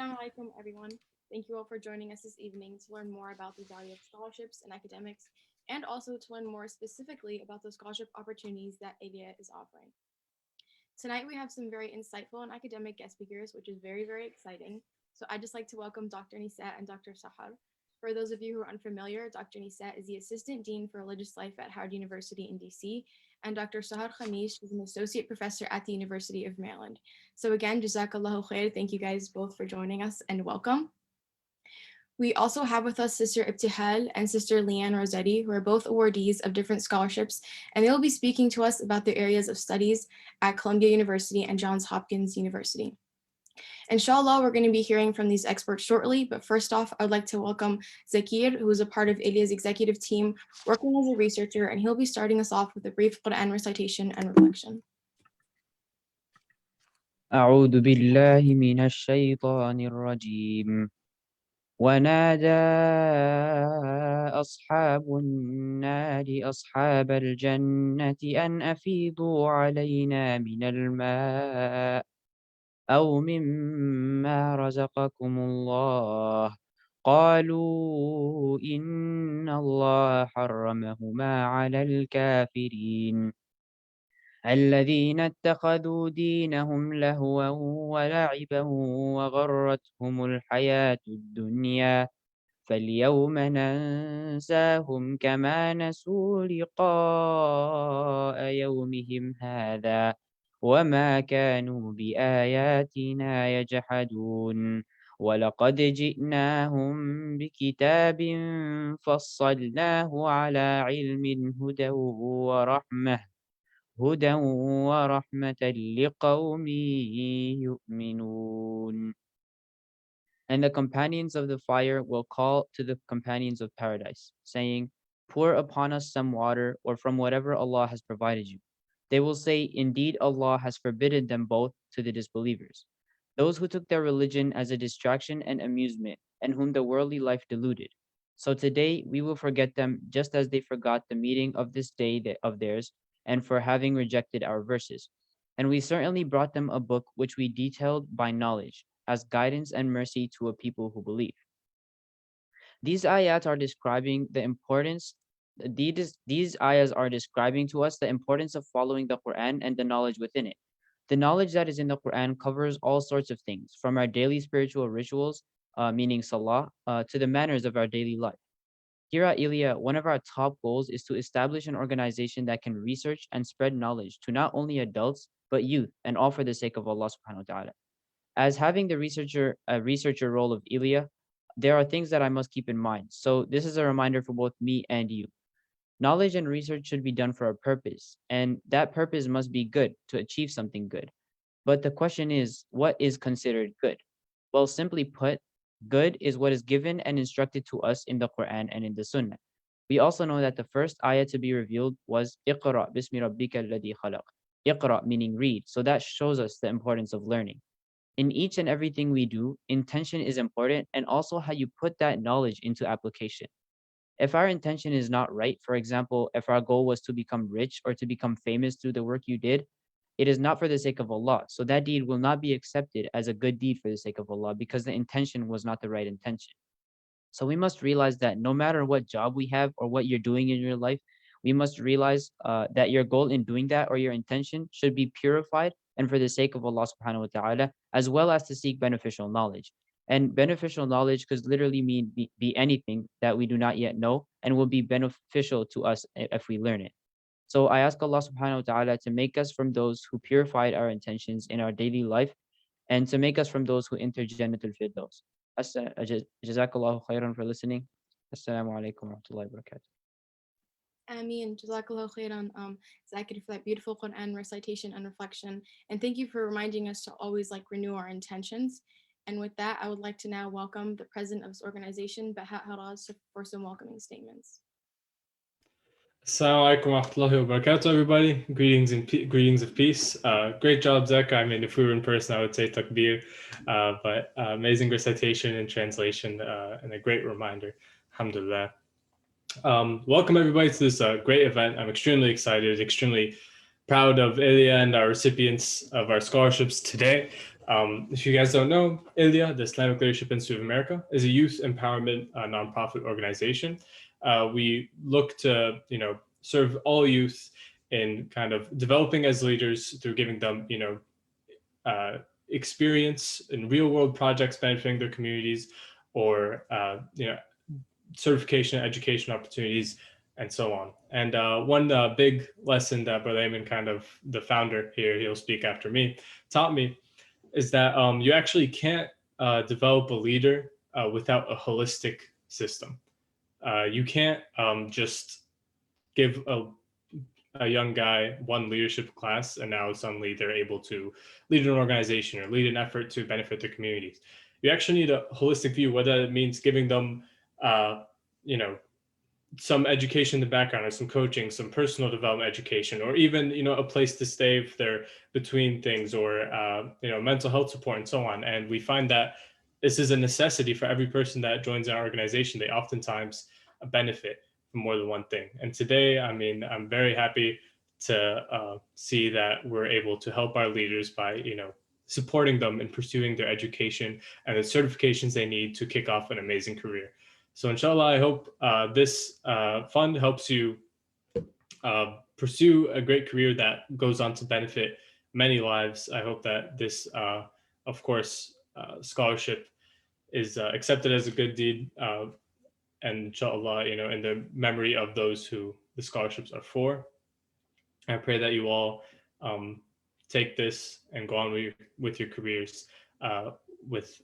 Assalamu alaikum, everyone. Thank you all for joining us this evening to learn more about the value of scholarships and academics, and also to learn more specifically about the scholarship opportunities that ILIA is offering. Tonight, we have some very insightful and academic guest speakers, which is very, very exciting. So I'd just like to welcome Dr. Nisa and Dr. Sahar. For those of you who are unfamiliar, Dr. Nisa is the Assistant Dean for Religious Life at Howard University in DC, and Dr. Sahar Khamis is an Associate Professor at the University of Maryland. So again, Jazakallahu khair. Thank you guys both for joining us and welcome. We also have with us Sister Ibtihal and Sister Leanne Rossetti, who are both awardees of different scholarships, and they will be speaking to us about their areas of studies at Columbia University and Johns Hopkins University. Inshallah, we're going to be hearing from these experts shortly, but first off, I'd like to welcome Zakir, who is a part of ILIA's executive team working as a researcher, and he'll be starting us off with a brief Quran recitation and reflection. أعوذ بالله من الشيطان الرجيم ونادى أصحاب النار أصحاب الجنة أن أفيضوا علينا من الماء أو مما رزقكم الله قالوا إن الله حرمهما على الكافرين الذين اتخذوا دينهم لهوا ولعبا وغرتهم الحياة الدنيا فاليوم ننساهم كما نسوا لقاء يومهم هذا وما كانوا بآياتنا يجحدون ولقد جئناهم بكتاب فصلناه على علم هدى ورحمة لقوم يؤمنون. And the companions of the fire will call to the companions of paradise, saying, pour upon us some water or from whatever Allah has provided you. They will say, indeed Allah has forbidden them both to the disbelievers. Those who took their religion as a distraction and amusement, and whom the worldly life deluded. So today we will forget them just as they forgot the meeting of this day of theirs, and for having rejected our verses. And we certainly brought them a book which we detailed by knowledge, as guidance and mercy to a people who believe. These ayats are describing the importance, these ayahs are describing to us the importance of following the Quran and the knowledge within it. The knowledge that is in the Quran covers all sorts of things, from our daily spiritual rituals, meaning salah, to the manners of our daily life. Here at ILIA, one of our top goals is to establish an organization that can research and spread knowledge to not only adults, but youth, and all for the sake of Allah subhanahu wa ta'ala. As having the researcher role of ILIA, there are things that I must keep in mind. So this is a reminder for both me and you. Knowledge and research should be done for a purpose, and that purpose must be good to achieve something good. But the question is, what is considered good? Well, simply put, good is what is given and instructed to us in the Quran and in the Sunnah. We also know that the first ayah to be revealed was Iqra bismi rabbika alladhi khalaq. Iqra meaning read, so that shows us the importance of learning. In each and everything we do, intention is important, and also how you put that knowledge into application. If our intention is not right, for example, if our goal was to become rich or to become famous through the work you did, it is not for the sake of Allah. So that deed will not be accepted as a good deed for the sake of Allah, because the intention was not the right intention. So we must realize that no matter what job we have or what you're doing in your life, we must realize that your goal in doing that or your intention should be purified and for the sake of Allah subhanahu wa ta'ala, as well as to seek beneficial knowledge. And beneficial knowledge could literally mean be anything that we do not yet know and will be beneficial to us if we learn it. So I ask Allah subhanahu wa ta'ala to make us from those who purified our intentions in our daily life, and to make us from those who enter Jannatul Firdaus. Jazakallahu khairan for listening. Assalamu alaikum wa rahmatullahi wa barakatuh. Ameen. Jazakallahu khairan, Zakir, for that beautiful Quran recitation and reflection. And thank you for reminding us to always renew our intentions. And with that, I would like to now welcome the president of this organization, Baha Haraz, for some welcoming statements. Assalamu alaikum wa rahmatullahi wa barakatuh, everybody. Greetings of peace. Great job, Zek. I mean, if we were in person, I would say takbir, but amazing recitation and translation, and a great reminder. Alhamdulillah. Welcome, everybody, to this great event. I'm extremely excited, extremely proud of ILIA and our recipients of our scholarships today. If you guys don't know, ILIA, the Islamic Leadership Institute of America, is a youth empowerment nonprofit organization. We look to, serve all youth in kind of developing as leaders through giving them, experience in real world projects benefiting their communities, or certification, education opportunities, and so on. And one big lesson that Brother Ayman, kind of the founder here, he'll speak after me, taught me is that you actually can't develop a leader without a holistic system. You can't just give a young guy one leadership class and now suddenly they're able to lead an organization or lead an effort to benefit their communities. You actually need a holistic view, whether it means giving them, you know, some education in the background, or some coaching, some personal development education, or even a place to stay if they're between things, or mental health support and so on. And we find that this is a necessity for every person that joins our organization. They oftentimes benefit from more than one thing. And today, I mean, I'm very happy to see that we're able to help our leaders by supporting them in pursuing their education and the certifications they need to kick off an amazing career. So inshallah, I hope this fund helps you pursue a great career that goes on to benefit many lives. I hope that this, of course, scholarship is accepted as a good deed, and inshallah, in the memory of those who the scholarships are for. I pray that you all take this and go on with your careers with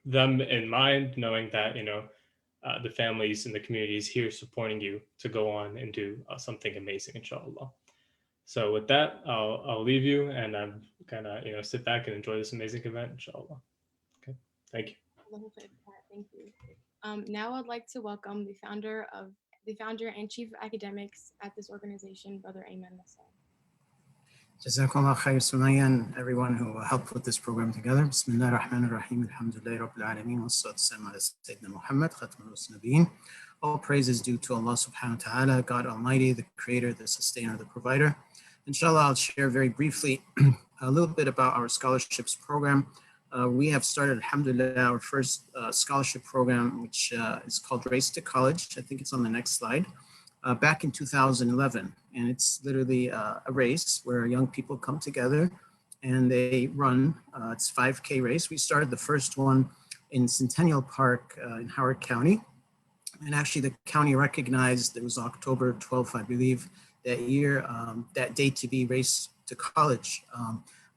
them in mind, knowing that the families and the communities here supporting you to go on and do something amazing, inshallah. So with that, I'll leave you, and I'm gonna sit back and enjoy this amazing event, inshallah. Okay, thank you. Thank you. Now I'd like to welcome the founder and chief of academics at this organization, Brother Ayman Nassar. Jazakallah khair, Sumaya, and everyone who helped put this program together. Bismillah ar-Rahman ar-Rahim, alhamdulillahi rabbil alameen, wa sallallahu ala Sayyidina Muhammad, khatmul nabiyyin. All praise is due to Allah subhanahu wa ta'ala, God Almighty, the creator, the sustainer, the provider. Inshallah, I'll share very briefly a little bit about our scholarships program. We have started, alhamdulillah, our first scholarship program, which is called Race to College. I think it's on the next slide. Back in 2011, and it's literally a race where young people come together and they run. It's 5K race. We started the first one in Centennial Park in Howard County, and actually the county recognized, it was October 12th, I believe, that year, that date to be Race to College.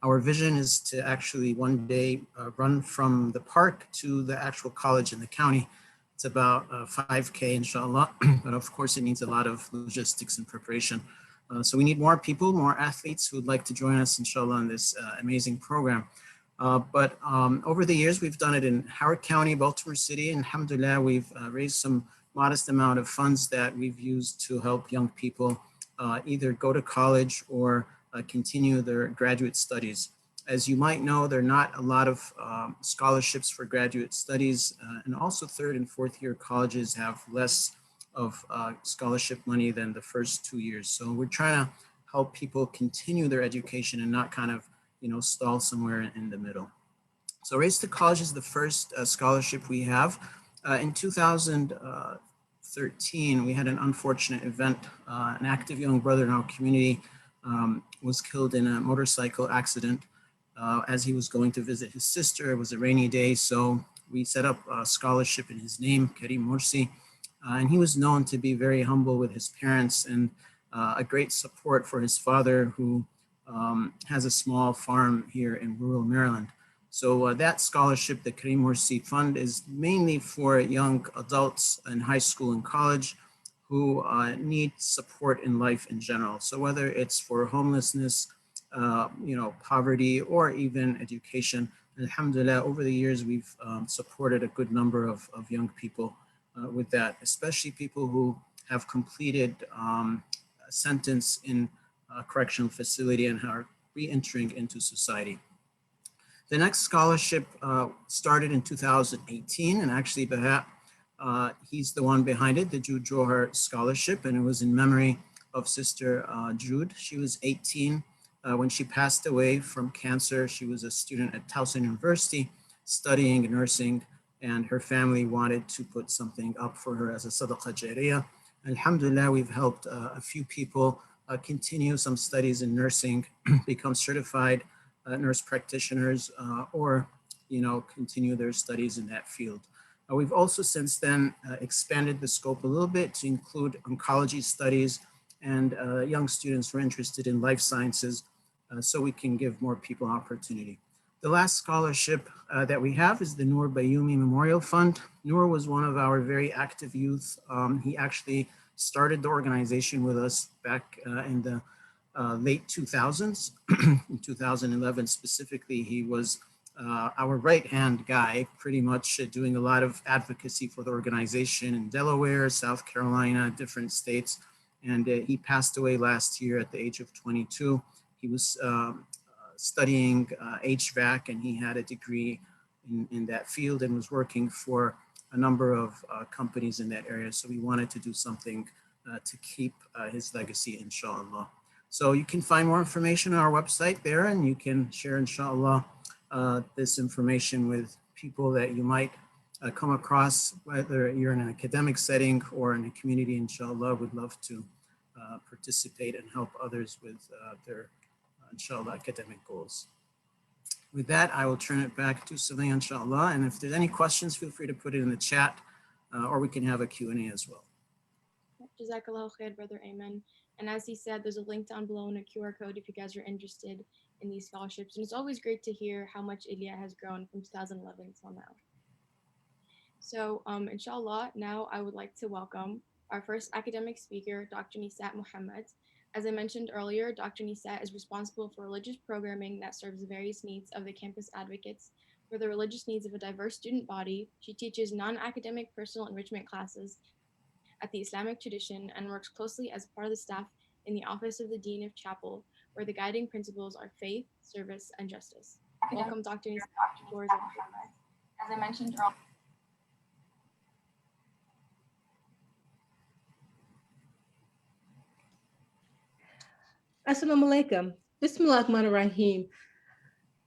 Our vision is to actually one day run from the park to the actual college in the county. It's about 5K, inshallah, but of course it needs a lot of logistics and preparation. So we need more people, more athletes who would like to join us, inshallah, in this amazing program. But over the years, we've done it in Howard County, Baltimore City, and alhamdulillah, we've raised some modest amount of funds that we've used to help young people either go to college or continue their graduate studies. As you might know, there are not a lot of scholarships for graduate studies, and also third and fourth year colleges have less of scholarship money than the first 2 years. So we're trying to help people continue their education and not kind of, stall somewhere in the middle. So Race to College is the first scholarship we have. In 2013, we had an unfortunate event. An active young brother in our community was killed in a motorcycle accident. As he was going to visit his sister. It was a rainy day, so we set up a scholarship in his name, Karim Morsi, and he was known to be very humble with his parents and a great support for his father, who has a small farm here in rural Maryland. So that scholarship, the Karim Morsi Fund, is mainly for young adults in high school and college who need support in life in general. So whether it's for homelessness, poverty, or even education. Alhamdulillah, over the years, we've supported a good number of young people with that, especially people who have completed a sentence in a correctional facility and are re-entering into society. The next scholarship started in 2018, and actually Bahat, he's the one behind it, the Jude Johar Scholarship, and it was in memory of Sister Jude. She was 18 When she passed away from cancer, she was a student at Towson University studying nursing, and her family wanted to put something up for her as a sadaqah jariyah. Alhamdulillah, we've helped a few people continue some studies in nursing, become certified nurse practitioners, or continue their studies in that field. We've also since then expanded the scope a little bit to include oncology studies and young students who are interested in life sciences, so we can give more people opportunity. The last scholarship that we have is the Noor Bayoumi Memorial Fund. Noor was one of our very active youth. He actually started the organization with us back in the late 2000s. In 2011 specifically, he was our right-hand guy, pretty much doing a lot of advocacy for the organization in Delaware, South Carolina, different states. And he passed away last year at the age of 22. He was studying HVAC, and he had a degree in that field and was working for a number of companies in that area. So we wanted to do something to keep his legacy, inshallah. So you can find more information on our website there, and you can share, inshallah, this information with people that you might come across, whether you're in an academic setting or in a community. Inshallah, would love to participate and help others with their, inshallah, academic goals. With that, I will turn it back to Sylvia, inshallah. And if there's any questions, feel free to put it in the chat, or we can have a Q&A as well. Jazakallah khair, Brother Ayman. And as he said, there's a link down below and a QR code if you guys are interested in these scholarships. And it's always great to hear how much ILIA has grown from 2011 till now. So inshallah, now I would like to welcome our first academic speaker, Dr. Nisa Muhammed. As I mentioned earlier, Dr. Nisa is responsible for religious programming that serves the various needs of the campus advocates for the religious needs of a diverse student body. She teaches non-academic personal enrichment classes at the Islamic tradition and works closely as part of the staff in the Office of the Dean of Chapel, where the guiding principles are faith, service, and justice. Welcome, Dr. Nisa. As I mentioned earlier, Assalamu alaikum. Bismillah ar-Rahman ar-Rahim.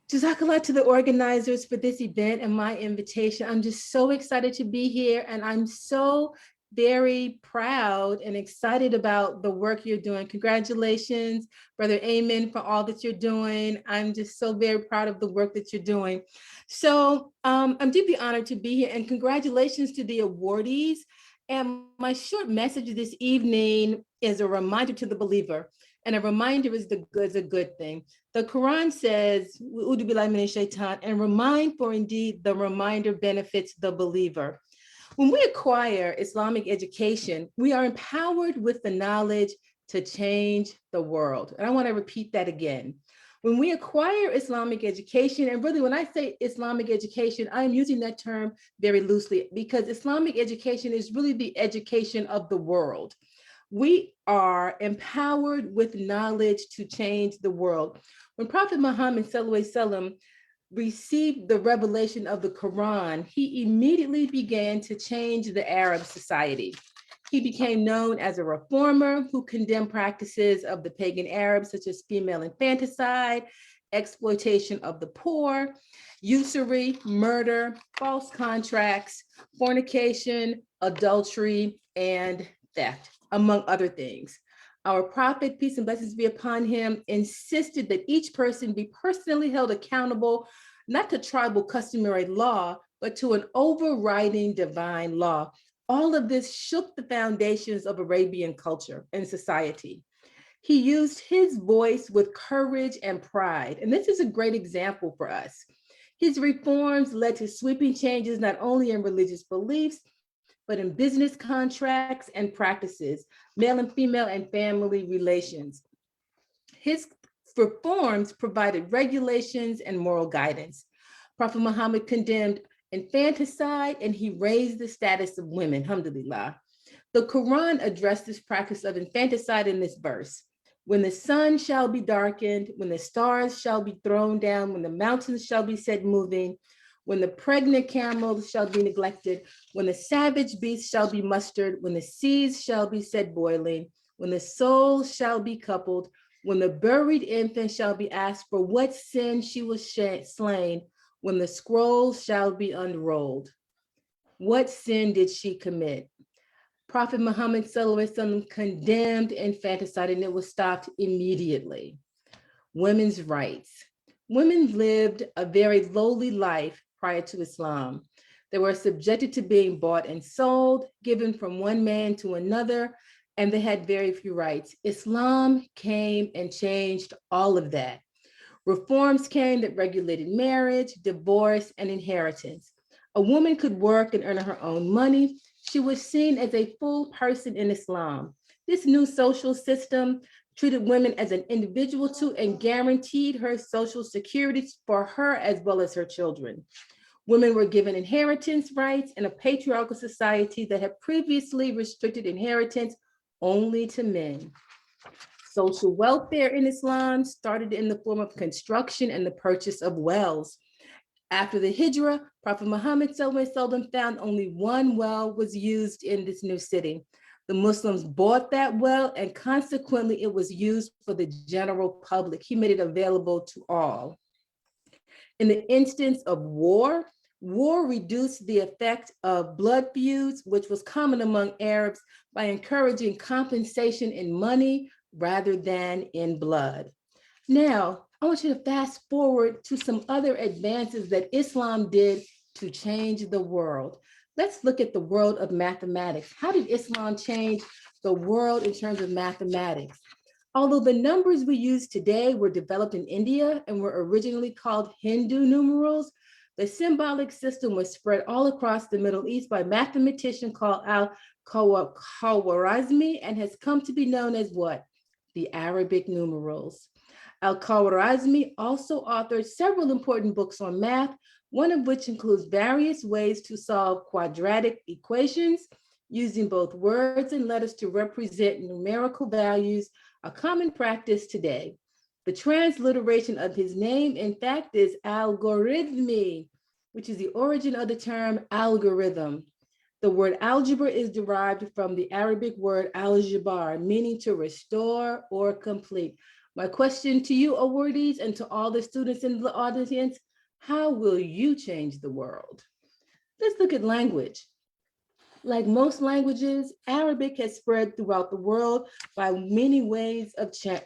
Jazakallah to the organizers for this event and my invitation. I'm just so excited to be here, and I'm so very proud and excited about the work you're doing. Congratulations, Brother Ayman, for all that you're doing. I'm just so very proud of the work that you're doing. So I'm deeply honored to be here, and congratulations to the awardees. And my short message this evening is a reminder to the believer. And a reminder is a good thing. The Quran says, and remind, for indeed the reminder benefits the believer. When we acquire Islamic education, we are empowered with the knowledge to change the world. And I want to repeat that again. When we acquire Islamic education, and really when I say Islamic education, I'm using that term very loosely because Islamic education is really the education of the world. We are empowered with knowledge to change the world. When Prophet Muhammad ﷺ received the revelation of the Quran, he immediately began to change the Arab society. He became known as a reformer who condemned practices of the pagan Arabs, such as female infanticide, exploitation of the poor, usury, murder, false contracts, fornication, adultery, and theft, among other things. Our prophet, peace and blessings be upon him, insisted that each person be personally held accountable, not to tribal customary law, but to an overriding divine law. All of this shook the foundations of Arabian culture and society. He used his voice with courage and pride, and this is a great example for us. His reforms led to sweeping changes not only in religious beliefs, but in business contracts and practices, male and female and family relations. His reforms provided regulations and moral guidance. Prophet Muhammad condemned infanticide and he raised the status of women, alhamdulillah. The Quran addressed this practice of infanticide in this verse. When the sun shall be darkened, when the stars shall be thrown down, when the mountains shall be set moving, when the pregnant camels shall be neglected, when the savage beasts shall be mustered, when the seas shall be set boiling, when the soul shall be coupled, When the buried infant shall be asked for what sin she was slain, when the scrolls shall be unrolled. What sin did she commit? Prophet Muhammad condemned infanticide, and it was stopped immediately. Women's rights. Women lived a very lowly life prior to Islam. They were subjected to being bought and sold, given from one man to another, and they had very few rights. Islam came and changed all of that. Reforms came that regulated marriage, divorce, and inheritance. A woman could work and earn her own money. She was seen as a full person in Islam. This new social system treated women as an individual too and guaranteed her social security for her as well as her children. Women were given inheritance rights in a patriarchal society that had previously restricted inheritance only to men. Social welfare in Islam started in the form of construction and the purchase of wells. After the Hijrah, Prophet Muhammad found only one well was used in this new city. The Muslims bought that well, and consequently it was used for the general public. He made it available to all. In the instance of war, war reduced the effect of blood feuds, which was common among Arabs, by encouraging compensation in money rather than in blood. Now, I want you to fast forward to some other advances that Islam did to change the world. Let's look at the world of mathematics. How did Islam change the world in terms of mathematics? Although the numbers we use today were developed in India and were originally called Hindu numerals, the symbolic system was spread all across the Middle East by a mathematician called Al-Khwarizmi and has come to be known as what? The Arabic numerals. Al-Khwarizmi also authored several important books on math, one of which includes various ways to solve quadratic equations using both words and letters to represent numerical values, a common practice today. The transliteration of his name, in fact, is algorithmi, which is the origin of the term algorithm. The word algebra is derived from the Arabic word al-jabar, meaning to restore or complete. My question to you, awardees, and to all the students in the audience, how will you change the world? Let's look at language. Like most languages, Arabic has spread throughout the world by many ways of trade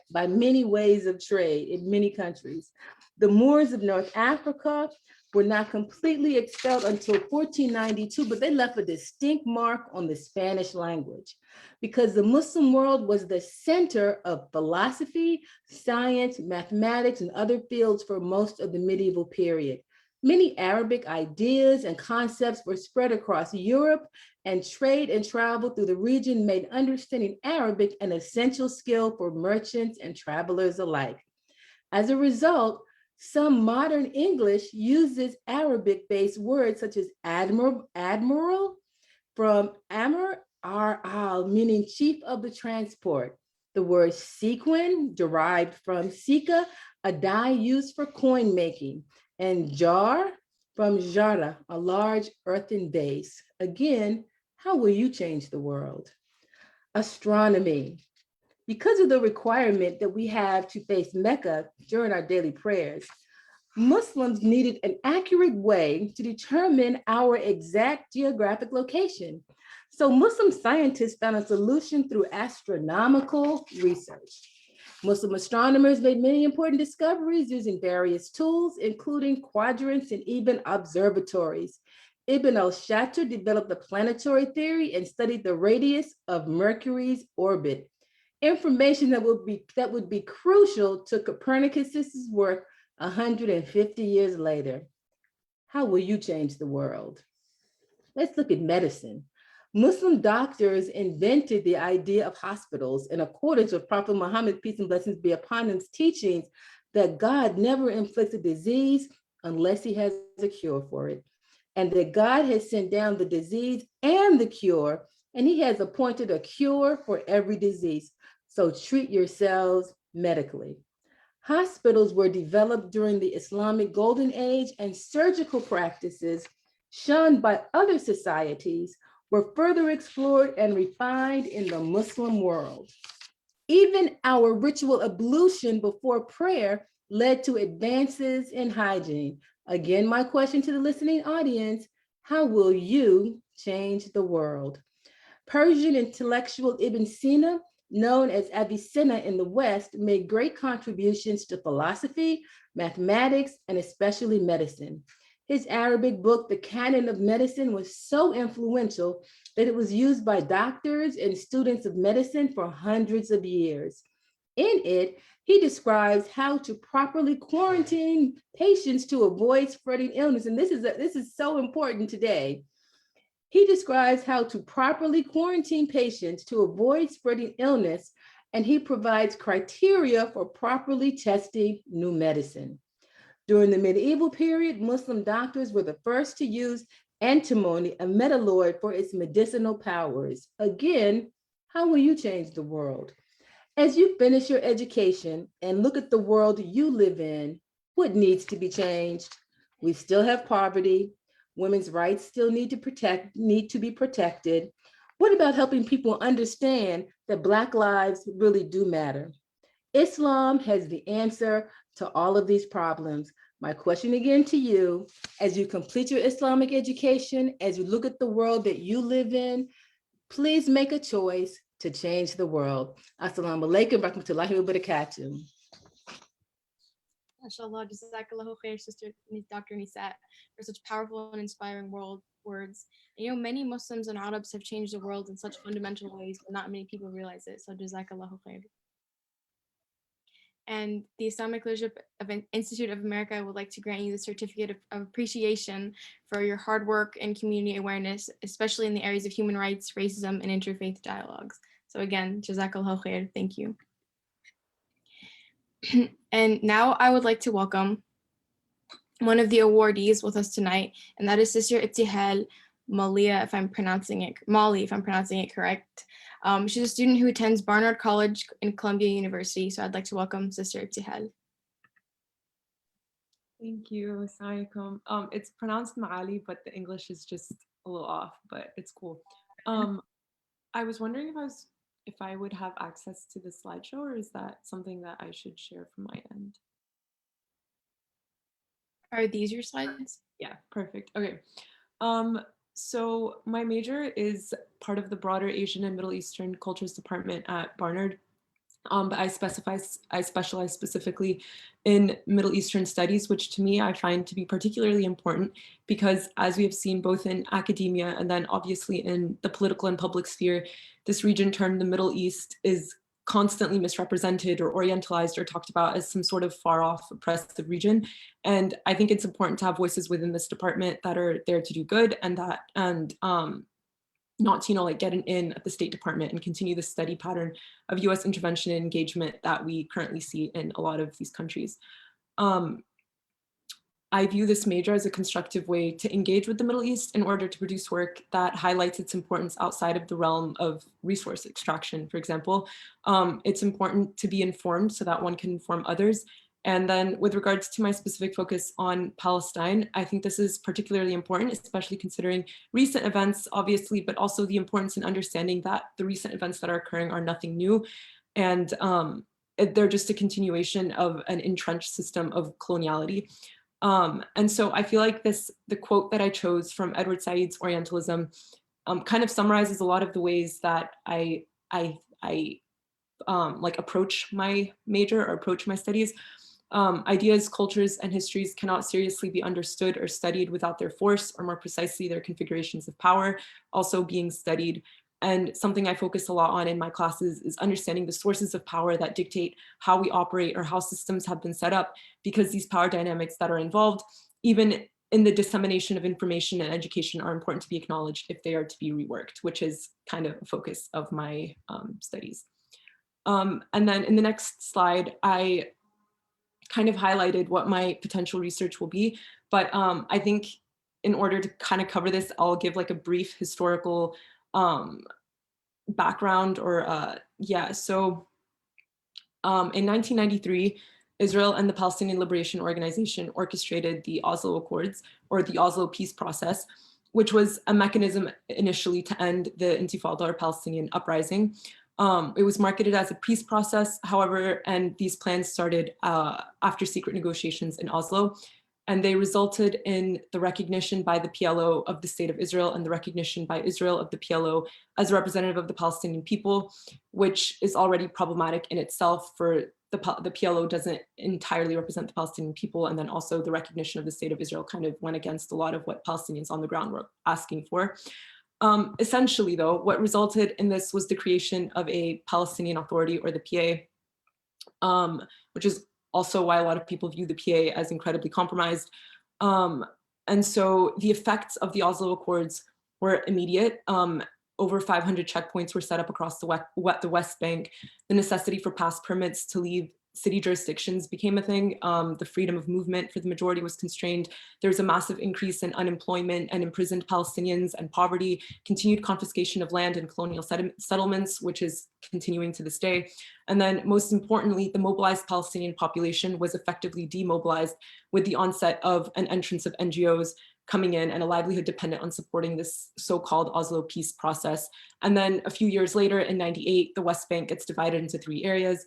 in many countries. The Moors of North Africa were not completely expelled until 1492, but they left a distinct mark on the Spanish language because the Muslim world was the center of philosophy, science, mathematics, and other fields for most of the medieval period. Many Arabic ideas and concepts were spread across Europe, and trade and travel through the region made understanding Arabic an essential skill for merchants and travelers alike. As a result, some modern English uses Arabic-based words such as admiral from amr, al, meaning chief of the transport. The word sequin, derived from sika, a dye used for coin making, and jar from jara, a large earthen vase. Again, how will you change the world? Astronomy. Because of the requirement that we have to face Mecca during our daily prayers, Muslims needed an accurate way to determine our exact geographic location. So Muslim scientists found a solution through astronomical research. Muslim astronomers made many important discoveries using various tools, including quadrants and even observatories. Ibn al-Shatir developed the planetary theory and studied the radius of Mercury's orbit. Information that would be crucial to Copernicus's work 150 years later. How will you change the world? Let's look at medicine. Muslim doctors invented the idea of hospitals in accordance with Prophet Muhammad, peace and blessings be upon him's teachings that God never inflicts a disease unless he has a cure for it, and that God has sent down the disease and the cure, and he has appointed a cure for every disease. So treat yourselves medically. Hospitals were developed during the Islamic Golden Age, and surgical practices shunned by other societies were further explored and refined in the Muslim world. Even our ritual ablution before prayer led to advances in hygiene. Again, my question to the listening audience, how will you change the world? Persian intellectual Ibn Sina, known as Avicenna in the West, made great contributions to philosophy, mathematics, and especially medicine. His Arabic book, The Canon of Medicine, was so influential that it was used by doctors and students of medicine for hundreds of years. In it, he describes how to properly quarantine patients to avoid spreading illness. And this is so important today. He describes how to properly quarantine patients to avoid spreading illness, and he provides criteria for properly testing new medicine. During the medieval period, Muslim doctors were the first to use antimony, a metalloid, for its medicinal powers. Again, how will you change the world? As you finish your education and look at the world you live in, what needs to be changed? We still have poverty. Women's rights still need to be protected. What about helping people understand that Black lives really do matter? Islam has the answer to all of these problems. My question again to you, as you complete your Islamic education, as you look at the world that you live in, please make a choice to change the world. Assalamu alaikum wa rahmatullahi wa barakatuh. MashaAllah, Jazakallahu khair, Sister Dr. Nisa, for such powerful and inspiring words. And, many Muslims and Arabs have changed the world in such fundamental ways, but not many people realize it. So Jazakallahu khair. And the Islamic Leadership Institute of America would like to grant you the certificate of appreciation for your hard work and community awareness, especially in the areas of human rights, racism, and interfaith dialogues. So again, Jazakallahu khair, thank you. And now I would like to welcome one of the awardees with us tonight, and that is Sister Ibtihal Molly, if I'm pronouncing it correct. She's a student who attends Barnard College and Columbia University, so I'd like to welcome Sister Ibtihal. Thank you. Assalamu alaikum. It's pronounced Ma'ali, but the English is just a little off, but it's cool. I was wondering if I would have access to the slideshow, or is that something that I should share from my end? Are these your slides? Yeah, perfect. Okay. So my major is part of the broader Asian and Middle Eastern Cultures Department at Barnard. But I specialize specifically in Middle Eastern studies, which to me I find to be particularly important because, as we have seen both in academia and then obviously in the political and public sphere, this region termed the Middle East is constantly misrepresented or orientalized or talked about as some sort of far off oppressive region. And I think it's important to have voices within this department that are there to do good and not to, get an in at the State Department and continue the steady pattern of US intervention and engagement that we currently see in a lot of these countries. I view this major as a constructive way to engage with the Middle East in order to produce work that highlights its importance outside of the realm of resource extraction, for example. It's important to be informed so that one can inform others. And then with regards to my specific focus on Palestine, I think this is particularly important, especially considering recent events, obviously, but also the importance in understanding that the recent events that are occurring are nothing new. And they're just a continuation of an entrenched system of coloniality. And so I feel like the quote that I chose from Edward Said's Orientalism kind of summarizes a lot of the ways that I approach my major or approach my studies. Ideas, cultures, and histories cannot seriously be understood or studied without their force, or more precisely, their configurations of power also being studied. And something I focus a lot on in my classes is understanding the sources of power that dictate how we operate or how systems have been set up, because these power dynamics that are involved, even in the dissemination of information and education, are important to be acknowledged if they are to be reworked, which is kind of a focus of my studies. And then in the next slide, I kind of highlighted what my potential research will be, but I think in order to kind of cover this, I'll give like a brief historical background or So in 1993, Israel and the Palestinian Liberation Organization orchestrated the Oslo Accords, or the Oslo peace process, which was a mechanism initially to end the Intifada or Palestinian uprising. It was marketed as a peace process, however, and these plans started after secret negotiations in Oslo, and they resulted in the recognition by the PLO of the state of Israel and the recognition by Israel of the PLO as a representative of the Palestinian people, which is already problematic in itself, for the PLO doesn't entirely represent the Palestinian people, and then also the recognition of the state of Israel kind of went against a lot of what Palestinians on the ground were asking for. Essentially, though, what resulted in this was the creation of a Palestinian Authority, or the PA, which is also why a lot of people view the PA as incredibly compromised. And so the effects of the Oslo Accords were immediate. Over 500 checkpoints were set up across the West Bank. The necessity for pass permits to leave city jurisdictions became a thing. The freedom of movement for the majority was constrained. There was a massive increase in unemployment and imprisoned Palestinians and poverty, continued confiscation of land and colonial settlements, which is continuing to this day. And then most importantly, the mobilized Palestinian population was effectively demobilized with the onset of an entrance of NGOs coming in and a livelihood dependent on supporting this so-called Oslo peace process. And then a few years later in '98, the West Bank gets divided into 3 areas.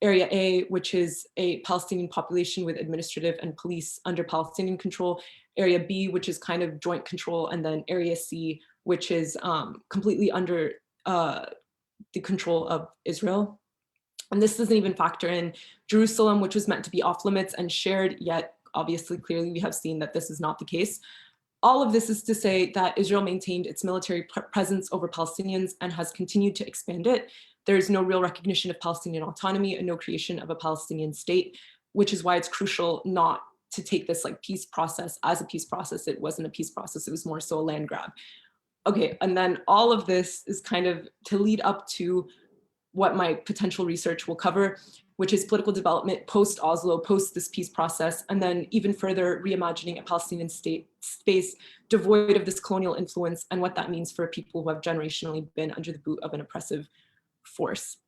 Area A, which is a Palestinian population with administrative and police under Palestinian control. Area B, which is kind of joint control. And then Area C, which is completely under the control of Israel. And this doesn't even factor in Jerusalem, which was meant to be off limits and shared, yet obviously, clearly, we have seen that this is not the case. All of this is to say that Israel maintained its military presence over Palestinians and has continued to expand it. There's no real recognition of Palestinian autonomy and no creation of a Palestinian state, which is why it's crucial not to take this like peace process as a peace process. It wasn't a peace process, it was more so a land grab. Okay, and then all of this is kind of to lead up to what my potential research will cover, which is political development post-Oslo, post this peace process, and then even further reimagining a Palestinian state space devoid of this colonial influence and what that means for people who have generationally been under the boot of an oppressive force.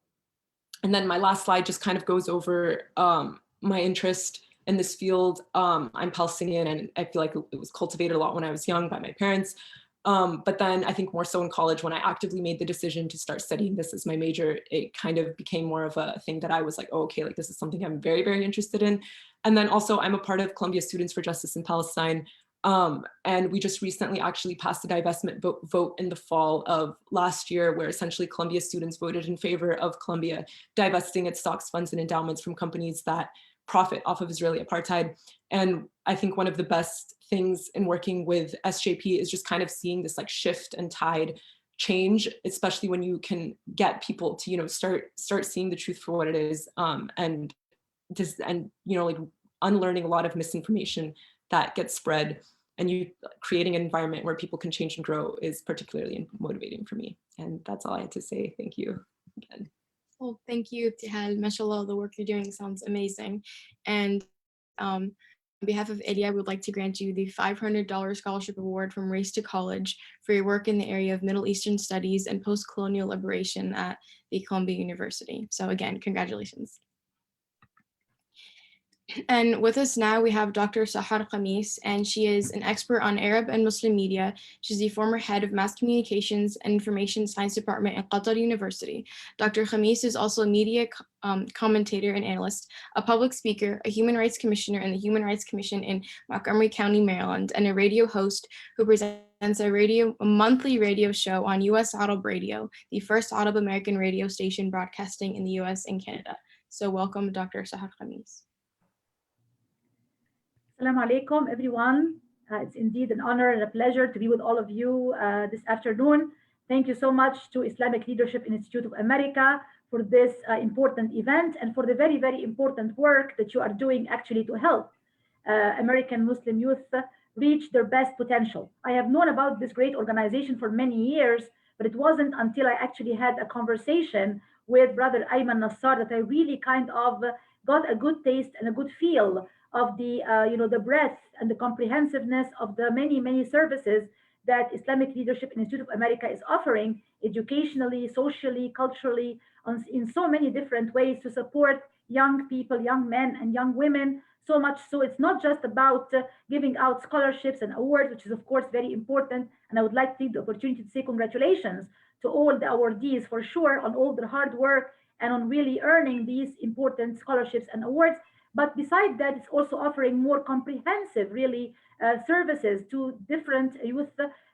And then my last slide just kind of goes over my interest in this field. I'm Palestinian and I feel like it was cultivated a lot when I was young by my parents. But then I think more so in college, when I actively made the decision to start studying this as my major, it kind of became more of a thing that I was like, oh, okay, like this is something I'm very, very interested in. And then also I'm a part of Columbia Students for Justice in Palestine. And we just recently actually passed a divestment vote in the fall of last year, where essentially Columbia students voted in favor of Columbia divesting its stocks, funds, and endowments from companies that profit off of Israeli apartheid. And I think one of the best things in working with SJP is just kind of seeing this like shift and tide change, especially when you can get people to, you know, start seeing the truth for what it is, and you know, like unlearning a lot of misinformation that gets spread, and you creating an environment where people can change and grow is particularly motivating for me. And that's all I had to say. Thank you again. Well, thank you, Tihal. Mashallah, the work you're doing sounds amazing. And on behalf of ILIA, we would like to grant you the $500 scholarship award from Race to College for your work in the area of Middle Eastern Studies and post-colonial liberation at the Columbia University. So again, congratulations. And with us now, we have Dr. Sahar Khamis, and she is an expert on Arab and Muslim media. She's the former head of Mass Communications and Information Science Department at Qatar University. Dr. Khamis is also a media commentator and analyst, a public speaker, a human rights commissioner in the Human Rights Commission in Montgomery County, Maryland, and a radio host who presents a monthly radio show on US Arab Radio, the first Arab American radio station broadcasting in the US and Canada. So welcome, Dr. Sahar Khamis. Assalamu alaikum, everyone. It's indeed an honor and a pleasure to be with all of you this afternoon. Thank you so much to Islamic Leadership Institute of America for this important event and for the very, very important work that you are doing actually to help American Muslim youth reach their best potential. I have known about this great organization for many years, but it wasn't until I actually had a conversation with Brother Ayman Nassar that I really kind of got a good taste and a good feel of the the breadth and the comprehensiveness of the many services that Islamic Leadership Institute of America is offering educationally, socially, culturally, in so many different ways to support young people, young men and young women. So much so it's not just about giving out scholarships and awards, which is of course very important. And I would like to take the opportunity to say congratulations to all the awardees for sure on all their hard work and on really earning these important scholarships and awards. But beside that, it's also offering more comprehensive, really, services to different youth,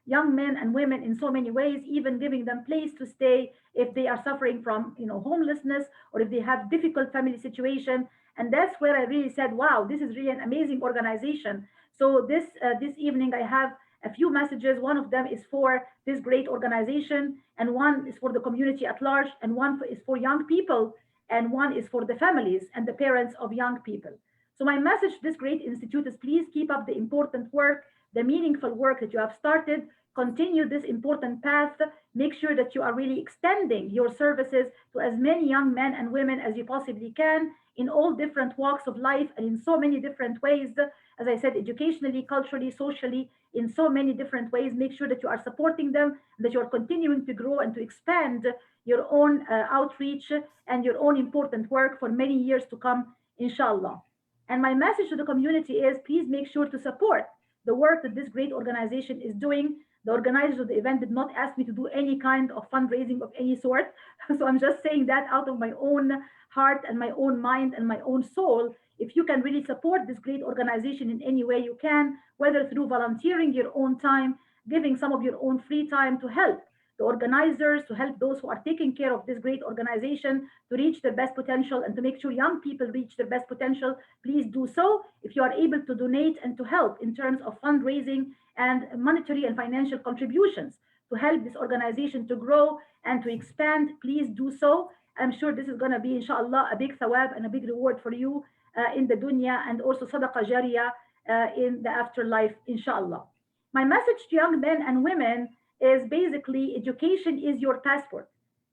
young men and women in so many ways, even giving them place to stay if they are suffering from, homelessness, or if they have difficult family situation. And that's where I really said, wow, this is really an amazing organization. So this evening I have a few messages. One of them is for this great organization, and one is for the community at large, and one is for young people, and one is for the families and the parents of young people. So my message to this great institute is, please keep up the important work, the meaningful work that you have started. Continue this important path. Make sure that you are really extending your services to as many young men and women as you possibly can in all different walks of life and in so many different ways. As I said, educationally, culturally, socially, in so many different ways. Make sure that you are supporting them, that you are continuing to grow and to expand your own outreach and your own important work for many years to come, inshallah. And my message to the community is, please make sure to support the work that this great organization is doing. The organizers of the event did not ask me to do any kind of fundraising of any sort. So I'm just saying that out of my own heart and my own mind and my own soul. If you can really support this great organization in any way you can, whether through volunteering your own time, giving some of your own free time to help the organizers, to help those who are taking care of this great organization to reach their best potential and to make sure young people reach their best potential, please do so. If you are able to donate and to help in terms of fundraising and monetary and financial contributions to help this organization to grow and to expand, please do so. I'm sure this is going to be, inshallah, a big thawab and a big reward for you in the dunya, and also sadaqah jariyah in the afterlife, inshallah. My message to young men and women is basically, education is your passport.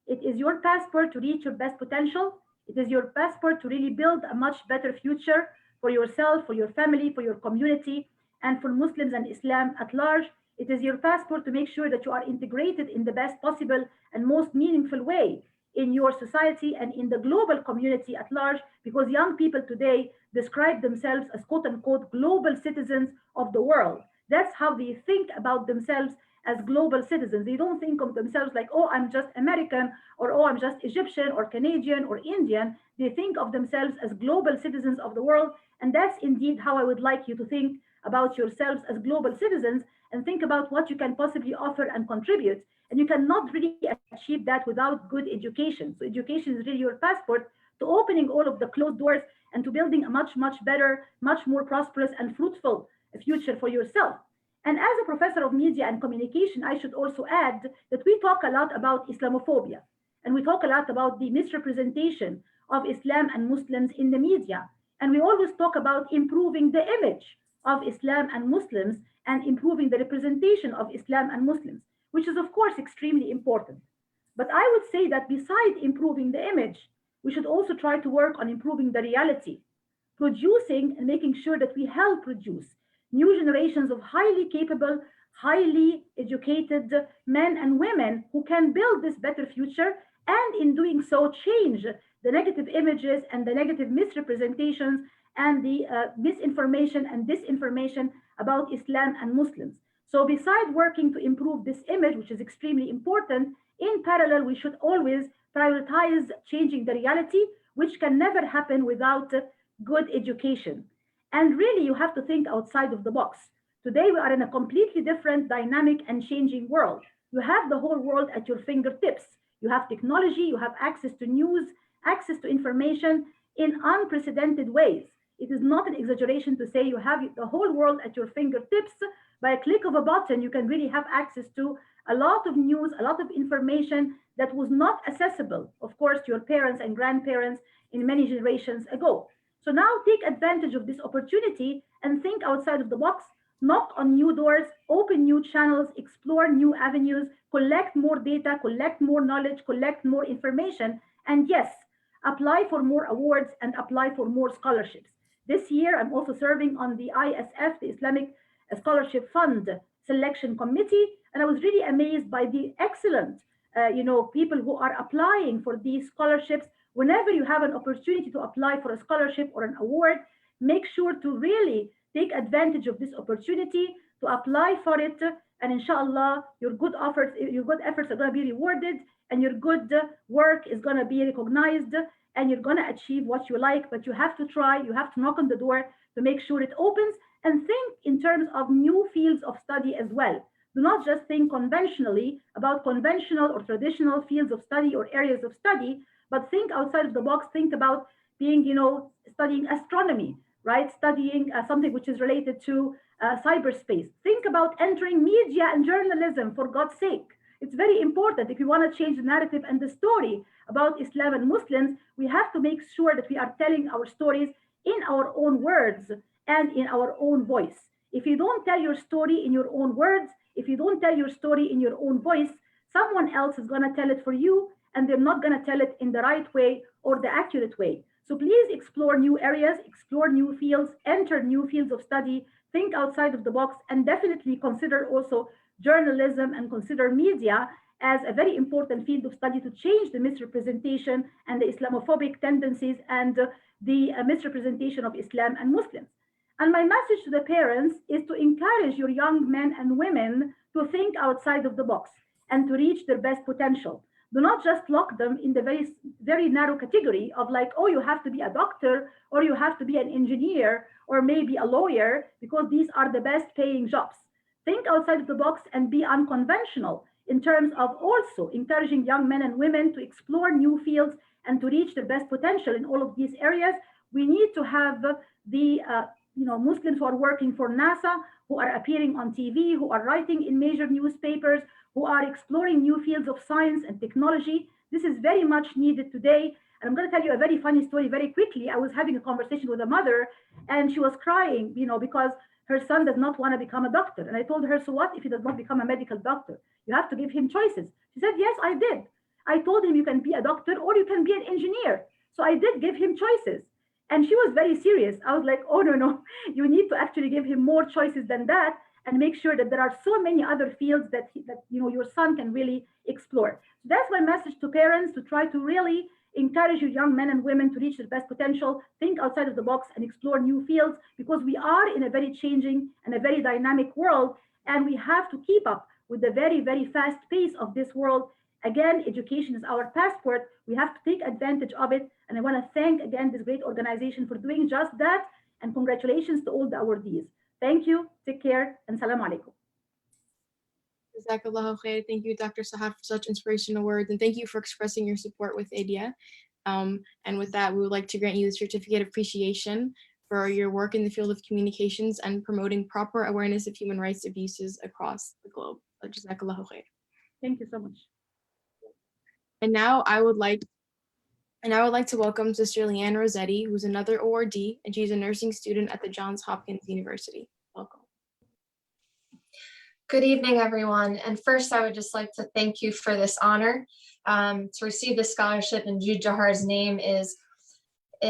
It is your passport to reach your best potential. It is your passport to really build a much better future for yourself, for your family, for your community, and for Muslims and Islam at large. It is your passport to make sure that you are integrated in the best possible and most meaningful way in your society and in the global community at large, because young people today describe themselves as quote unquote global citizens of the world. That's how they think about themselves, as global citizens. They don't think of themselves like, oh, I'm just American, or oh, I'm just Egyptian or Canadian or Indian. They think of themselves as global citizens of the world. And that's indeed how I would like you to think about yourselves as global citizens, and think about what you can possibly offer and contribute. And you cannot really achieve that without good education. So education is really your passport to opening all of the closed doors and to building a much, much better, much more prosperous and fruitful future for yourself. And as a professor of media and communication, I should also add that we talk a lot about Islamophobia, and we talk a lot about the misrepresentation of Islam and Muslims in the media. And we always talk about improving the image of Islam and Muslims and improving the representation of Islam and Muslims, which is of course extremely important. But I would say that beside improving the image, we should also try to work on improving the reality, producing and making sure that we help produce new generations of highly capable, highly educated men and women who can build this better future, and in doing so change the negative images and the negative misrepresentations and the misinformation and disinformation about Islam and Muslims. So beside working to improve this image, which is extremely important, in parallel, we should always prioritize changing the reality, which can never happen without good education. And really, you have to think outside of the box. Today, we are in a completely different, dynamic, and changing world. You have the whole world at your fingertips. You have technology, you have access to news, access to information in unprecedented ways. It is not an exaggeration to say you have the whole world at your fingertips. By a click of a button, you can really have access to a lot of news, a lot of information that was not accessible, of course, to your parents and grandparents in many generations ago. So now take advantage of this opportunity and think outside of the box, knock on new doors, open new channels, explore new avenues, collect more data, collect more knowledge, collect more information, and yes, apply for more awards and apply for more scholarships. This year, I'm also serving on the ISF, the Islamic Scholarship Fund Selection Committee, and I was really amazed by the excellent, people who are applying for these scholarships. Whenever you have an opportunity to apply for a scholarship or an award, make sure to really take advantage of this opportunity to apply for it, And inshallah, your good efforts are going to be rewarded, and your good work is going to be recognized, and you're going to achieve what you like. But you have to try, you have to knock on the door to make sure it opens, and think in terms of new fields of study as well. Do not just think conventionally about conventional or traditional fields of study or areas of study, but think outside of the box. Think about being, studying astronomy, right? Studying something which is related to cyberspace. Think about entering media and journalism, for God's sake. It's very important. If you want to change the narrative and the story about Islam and Muslims, we have to make sure that we are telling our stories in our own words and in our own voice. If you don't tell your story in your own words, if you don't tell your story in your own voice, someone else is going to tell it for you, and they're not going to tell it in the right way or the accurate way. So please explore new areas, explore new fields, enter new fields of study, think outside of the box, and definitely consider also journalism and consider media as a very important field of study to change the misrepresentation and the Islamophobic tendencies and the misrepresentation of Islam and Muslims. And my message to the parents is to encourage your young men and women to think outside of the box and to reach their best potential. Do not just lock them in the very narrow category of like, oh, you have to be a doctor, or you have to be an engineer, or maybe a lawyer, because these are the best paying jobs. Think outside of the box and be unconventional in terms of also encouraging young men and women to explore new fields and to reach their best potential in all of these areas. We need to have the Muslims who are working for NASA, who are appearing on TV, who are writing in major newspapers, who are exploring new fields of science and technology. This is very much needed today. And I'm going to tell you a very funny story very quickly. I was having a conversation with a mother, and she was crying, because her son does not want to become a doctor. And I told her, so what if he does not become a medical doctor? You have to give him choices. She said, yes, I did. I told him you can be a doctor or you can be an engineer. So I did give him choices. And she was very serious. I was like, oh, no, you need to actually give him more choices than that and make sure that there are so many other fields that your son can really explore. So that's my message to parents, to try to really encourage your young men and women to reach their best potential, think outside of the box and explore new fields, because we are in a very changing and a very dynamic world, and we have to keep up with the very, very fast pace of this world. Again, education is our passport. We have to take advantage of it. And I want to thank again this great organization for doing just that. And congratulations to all the awardees. Thank you. Take care. And salam alaikum. Jazakallahu khair. Thank you, Dr. Sahar, for such inspirational words. And thank you for expressing your support with ILIA. And with that, we would like to grant you the certificate of appreciation for your work in the field of communications and promoting proper awareness of human rights abuses across the globe. Jazakallahu khair. Thank you so much. And now I would like to welcome Sister Leanne Rossetti, who's another awardee, and she's a nursing student at the Johns Hopkins University. Welcome. Good evening, everyone. And first, I would just like to thank you for this honor. To receive this scholarship in Jude Jahar's name it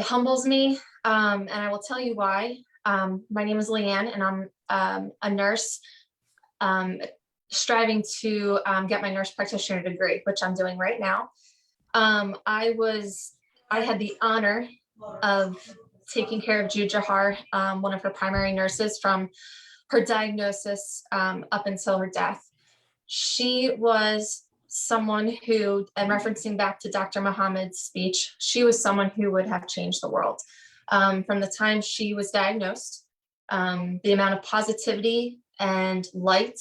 humbles me, and I will tell you why. My name is Leanne, and I'm a nurse striving to get my nurse practitioner degree, which I'm doing right now. I had the honor of taking care of Jude Jahar, one of her primary nurses, from her diagnosis up until her death. She was someone who, and referencing back to Dr. Muhammad's speech, she was someone who would have changed the world. From the time she was diagnosed, the amount of positivity and light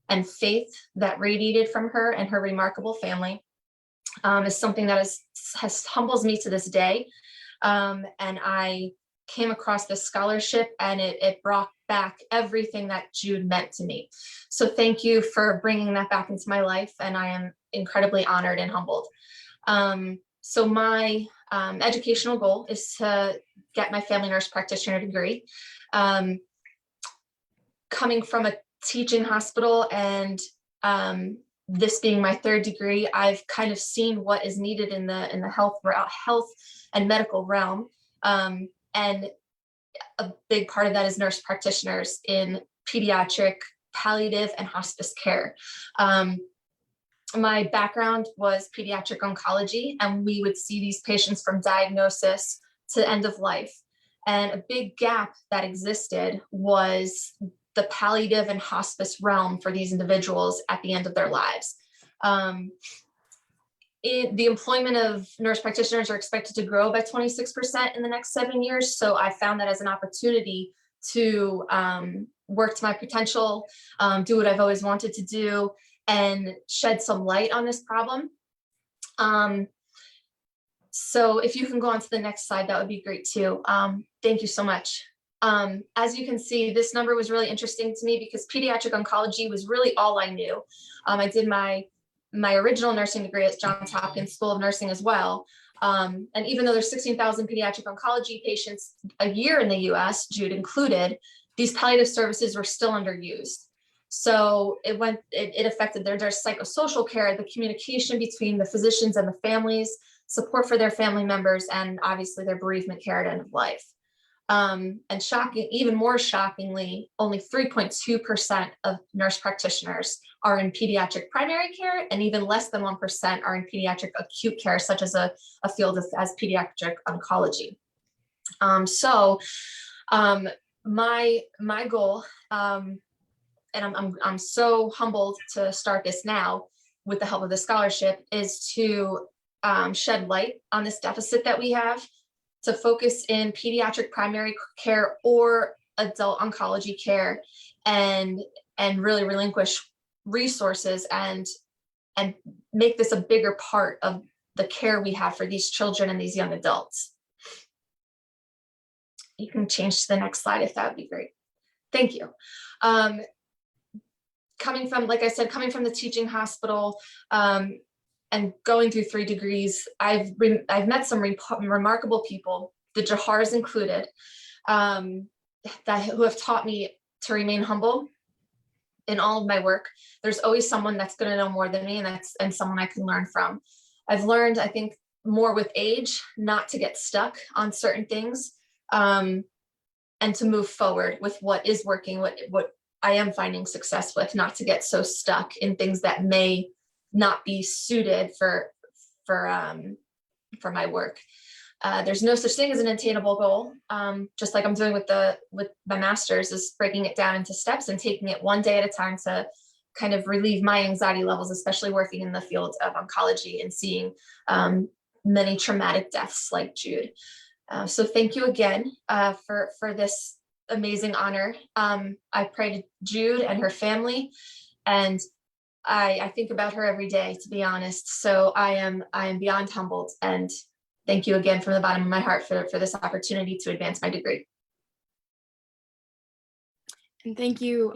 and faith that radiated from her and her remarkable family is something that humbles me to this day. And I came across this scholarship, and it brought back everything that Jude meant to me. So thank you for bringing that back into my life, and I am incredibly honored and humbled. So my educational goal is to get my family nurse practitioner degree. Coming from a teaching hospital and this being my third degree, I've kind of seen what is needed in the health and medical realm. And a big part of that is nurse practitioners in pediatric, palliative, and hospice care. My background was pediatric oncology, and we would see these patients from diagnosis to end of life. And a big gap that existed was the palliative and hospice realm for these individuals at the end of their lives. The employment of nurse practitioners are expected to grow by 26% in the next 7 years. So I found that as an opportunity to work to my potential, do what I've always wanted to do, and shed some light on this problem. So if you can go on to the next slide, that would be great too. Thank you so much. As you can see, this number was really interesting to me because pediatric oncology was really all I knew. I did my original nursing degree at Johns Hopkins School of Nursing as well. And even though there's 16,000 pediatric oncology patients a year in the US, Jude included, these palliative services were still underused. So it affected their psychosocial care, the communication between the physicians and the families, support for their family members, and obviously their bereavement care at end of life. And even more shockingly, only 3.2% of nurse practitioners are in pediatric primary care, and even less than 1% are in pediatric acute care, such as a field as pediatric oncology. My goal, and I'm so humbled to start this now with the help of the scholarship, is to shed light on this deficit that we have, to focus in pediatric primary care or adult oncology care, and really relinquish resources and make this a bigger part of the care we have for these children and these young adults. You can change to the next slide if that would be great. Thank you. Coming from, like I said, coming from the teaching hospital, and going through 3 degrees, I've met some remarkable people, the Jahars included, who have taught me to remain humble in all of my work. There's always someone that's going to know more than me, and someone I can learn from. I've learned, I think, more with age, not to get stuck on certain things, and to move forward with what is working, what I am finding success with, not to get so stuck in things that may not be suited for my work. There's no such thing as an attainable goal. Just like I'm doing with my master's, is breaking it down into steps and taking it one day at a time to kind of relieve my anxiety levels, especially working in the field of oncology and seeing many traumatic deaths like Jude. So thank you again for this amazing honor. I pray to Jude and her family, and I think about her every day, to be honest. So I am beyond humbled, and thank you again from the bottom of my heart for this opportunity to advance my degree. And thank you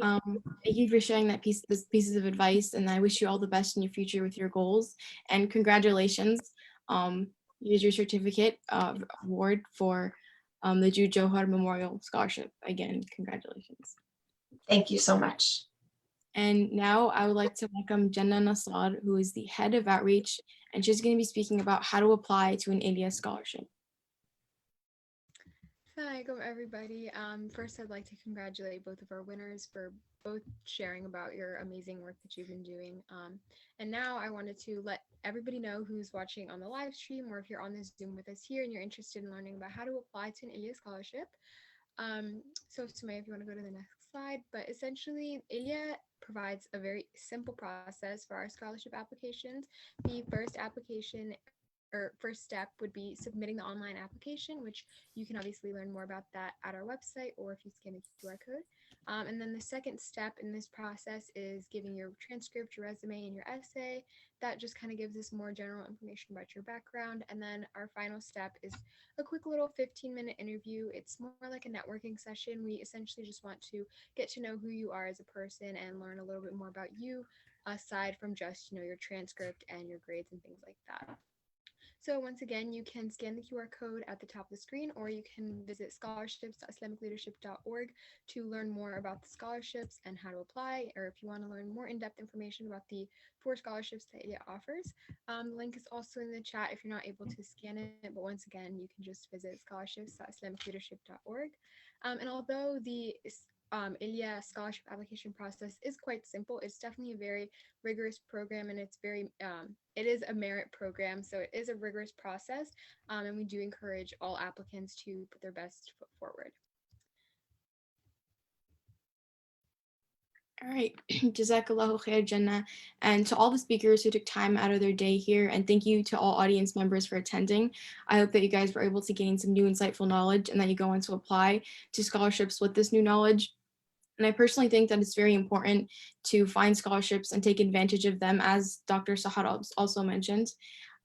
for sharing those pieces of advice, and I wish you all the best in your future with your goals. And congratulations. Here's your certificate award for the Jude Johar Memorial Scholarship. Again, congratulations. Thank you so much. And now I would like to welcome Jenna Nassar, who is the head of outreach, and she's going to be speaking about how to apply to an ILIA scholarship. Assalamualaikum everybody. First, I'd like to congratulate both of our winners for both sharing about your amazing work that you've been doing. And now I wanted to let everybody know who's watching on the live stream, or if you're on this Zoom with us here and you're interested in learning about how to apply to an ILIA scholarship. So Sumaya, if you want to go to the next slide, but essentially ILIA provides a very simple process for our scholarship applications. The first step would be submitting the online application, which you can obviously learn more about that at our website or if you scan the QR code. And then the second step in this process is giving your transcript, your resume, and your essay. That just kind of gives us more general information about your background. And then our final step is a quick little 15-minute interview. It's more like a networking session. We essentially just want to get to know who you are as a person and learn a little bit more about you, aside from just, your transcript and your grades and things like that. So once again, you can scan the QR code at the top of the screen, or you can visit scholarships.islamicleadership.org to learn more about the scholarships and how to apply, or if you want to learn more in-depth information about the 4 scholarships that ILIA offers. The link is also in the chat if you're not able to scan it, but once again, you can just visit scholarships.islamicleadership.org. And although the ILIA scholarship application process is quite simple, it's definitely a very rigorous program, and it's very it is a merit program, so it is a rigorous process, and we do encourage all applicants to put their best foot forward. All right, Jazakallahu khair, Jannah. And to all the speakers who took time out of their day here, and thank you to all audience members for attending. I hope that you guys were able to gain some new insightful knowledge and that you go on to apply to scholarships with this new knowledge. And I personally think that it's very important to find scholarships and take advantage of them, as Dr. Sahar also mentioned.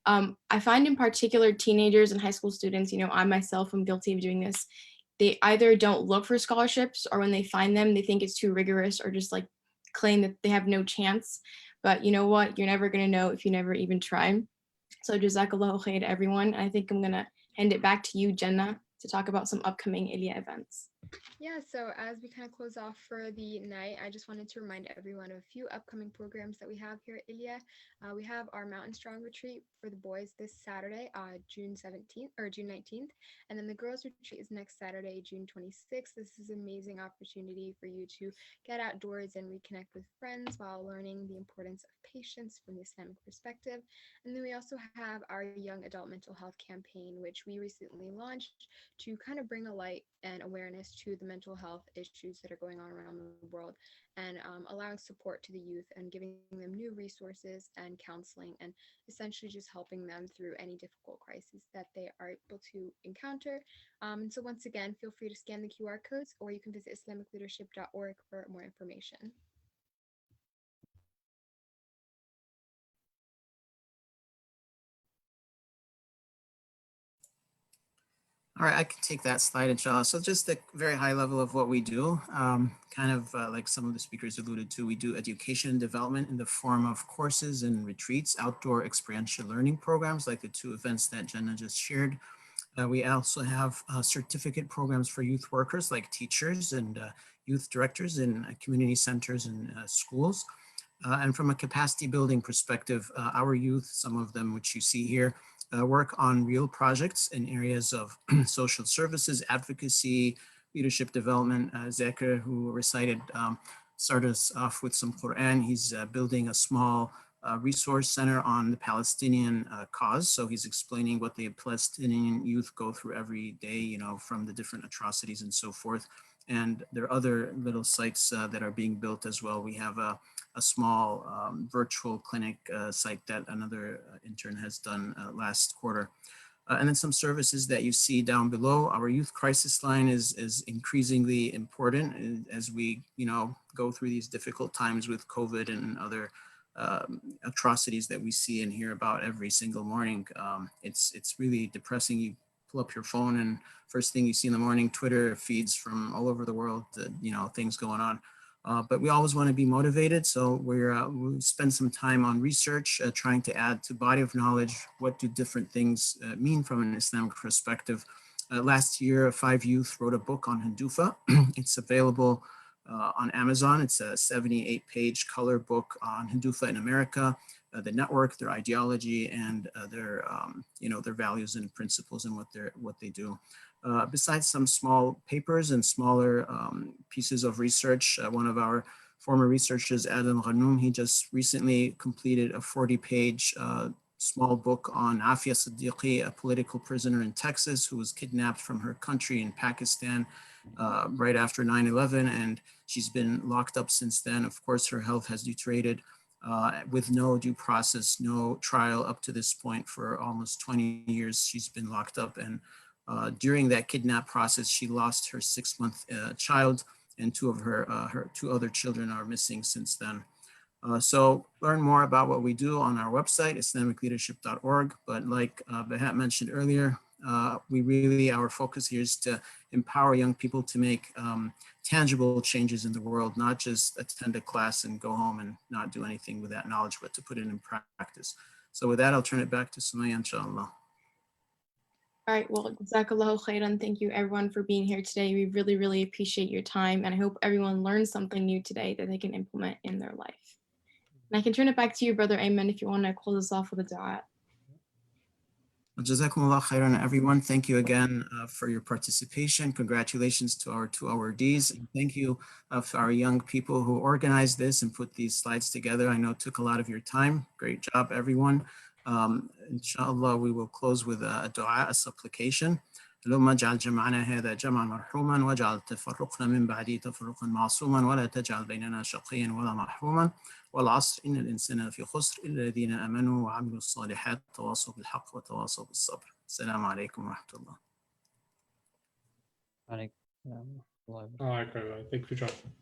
I find in particular teenagers and high school students, I myself am guilty of doing this. They either don't look for scholarships, or when they find them, they think it's too rigorous, or just like claim that they have no chance. But you know what? You're never going to know if you never even try. So Jazakallahu khair to everyone. I think I'm going to hand it back to you, Jannah, to talk about some upcoming ILIA events. Yeah, so as we kind of close off for the night, I just wanted to remind everyone of a few upcoming programs that we have here at ILIA. We have our Mountain Strong retreat for the boys this Saturday, June 17th or June 19th, and then the girls retreat is next Saturday, June 26th. This is an amazing opportunity for you to get outdoors and reconnect with friends while learning the importance of patience from the Islamic perspective. And then we also have our Young Adult Mental Health campaign, which we recently launched to kind of bring a light and awareness to the mental health issues that are going on around the world, and allowing support to the youth and giving them new resources and counseling, and essentially just helping them through any difficult crises that they are able to encounter. And so once again, feel free to scan the QR codes, or you can visit islamicleadership.org for more information. All right, I can take that slide, inshallah. So just a very high level of what we do, like some of the speakers alluded to, we do education and development in the form of courses and retreats, outdoor experiential learning programs like the two events that Jannah just shared. We also have certificate programs for youth workers like teachers and youth directors in community centers and schools. And from a capacity building perspective, our youth, some of them which you see here, work on real projects in areas of social services, advocacy, leadership development. Zakir, who recited, started us off with some Quran. He's building a small resource center on the Palestinian cause. So he's explaining what the Palestinian youth go through every day, from the different atrocities and so forth. And there are other little sites that are being built as well. We have a small virtual clinic site that another intern has done last quarter. And then some services that you see down below. Our youth crisis line is increasingly important as we, go through these difficult times with COVID and other atrocities that we see and hear about every single morning. It's really depressing. You pull up your phone and first thing you see in the morning, Twitter feeds from all over the world, things going on. But we always want to be motivated. So we spend some time on research, trying to add to body of knowledge, what do different things mean from an Islamic perspective. Last year, 5 youth wrote a book on Hindufa. It's available on Amazon. It's a 78-page color book on Hindufa in America, the network, their ideology, and their values and principles and what they do. Besides some small papers and smaller pieces of research, one of our former researchers, Adam Ghanoum, he just recently completed a 40-page small book on Afia Siddiqui, a political prisoner in Texas who was kidnapped from her country in Pakistan right after 9/11, and she's been locked up since then. Of course, her health has deteriorated with no due process, no trial up to this point. For almost 20 years, she's been locked up, and during that kidnap process, she lost her 6-month child, and 2 of her 2 other children are missing since then. So learn more about what we do on our website, islamicleadership.org. But like Behat mentioned earlier, our focus here is to empower young people to make tangible changes in the world, not just attend a class and go home and not do anything with that knowledge, but to put it in practice. So with that, I'll turn it back to Sumaya, inshallah. All right, well, Jazakallahu khairan. Thank you everyone for being here today. We really, really appreciate your time, and I hope everyone learned something new today that they can implement in their life. And I can turn it back to you, Brother Ayman, if you want to close us off with a dua. Jazakumullah khairan, everyone. Thank you again for your participation. Congratulations to our 2 awardees. And thank you for our young people who organized this and put these slides together. I know it took a lot of your time. Great job, everyone. Inshallah, we will close with a dua, a supplication. اللهم اجعل جمعنا هذا جمعا مرحوما واجعل تفرقنا من بعده تفرقا معصوما ولا تجعل بيننا شقيا ولا محروما. والعصر إن الإنسان لفي خسر إلا الذين آمنوا وعملوا الصالحات تواصوا بالحق وتواصوا بالصبر. السلام عليكم ورحمة الله. عليكم. All right, everyone. Thank you for joining.